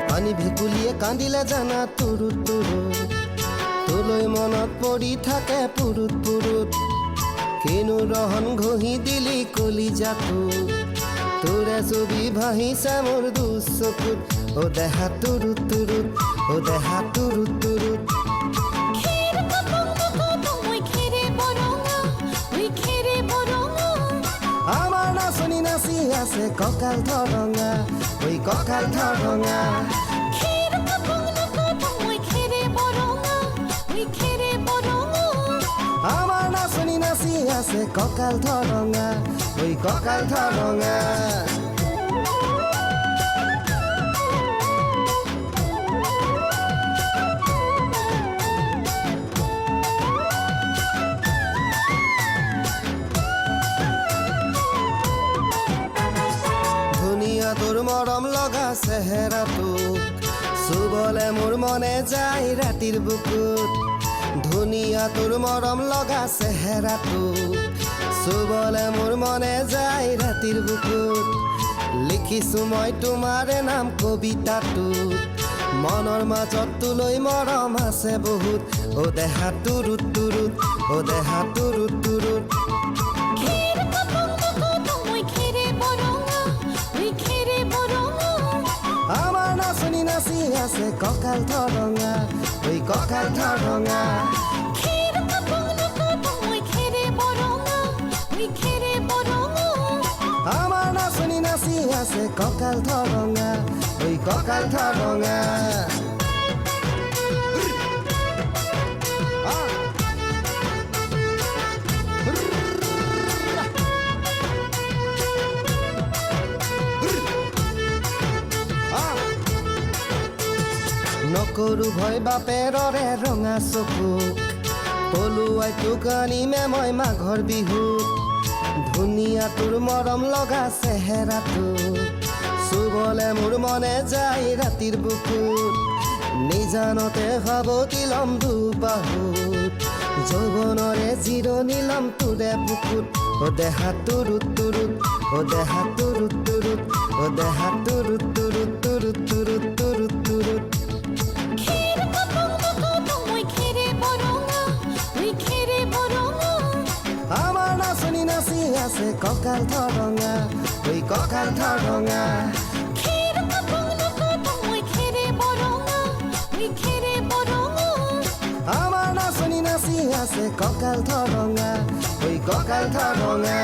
পানী ভেকুলিয়ে কান্দিলে জানা তুৰুত তুৰুত তোলৈ মনত পৰি থাকে পুৰুত পুৰুত কিনো ৰহন ঘঁহি দিলি কলিজাটো তোৰে ছবি ভাহিছে মোৰ দুচকুত ও দেহা তুৰুত তুৰুত ও দেহা তুৰুত তুৰুত আমাৰ নাচনি নাচি আছে কঁকাল ধৰঙা ঐ কঁকাল ধৰঙা আমাৰ নাচনি নাচি আছে কঁকাল ধৰঙা ঐ কঁকাল ধৰঙা তোৰ মৰম লগা চেহেৰাটোক চুবলে মোৰ মনে যায় ৰাতিৰ বুকুত ধুনীয়া তোৰ মৰম লগা চেহেৰাটোক চুবলে মোৰ মনে যায় ৰাতিৰ বুকুত লিখিছো মই তোমাৰে নাম কবিতাটোত মনৰ মাজত তোলৈ মৰম আছে বহুত ও দেহা তুৰুত তুৰুত ও দেহা তুৰুত তুৰুত আমাৰ নাচনি নাচি আছে কঁকাল ধৰঙা ঐ কঁকাল ধৰঙা আমাৰ নাচনি নাচি আছে কঁকাল ধৰঙা ঐ কঁকাল ধৰঙা নকৰো ভয় বাপেৰৰে ৰঙা চকুক পলুৱাই তোক আনিমে মই মাঘৰ বিহুত ধুনীয়া তোৰ মৰম লগা চেহেৰাটোক চুবলে মোৰ মনে যায় ৰাতিৰ বুকুত নিজানতে সাৱটি লম দুবাহুত যৌৱনৰে জিৰণি লম তোৰে বুকুত ও দেহা তুৰুত তুৰুত ও দেহা তুৰুত তুৰুত ও দেহা তুৰুত তুৰুত তুৰুত তুৰুত তুৰুত তুৰুত আমাৰ নাচনি নাচি আছে কঁকাল ধৰঙা ঐ কঁকাল ধৰঙা আমাৰ নাচনি নাচি আছে কঁকাল ধৰঙা ঐ কঁকাল ধৰঙা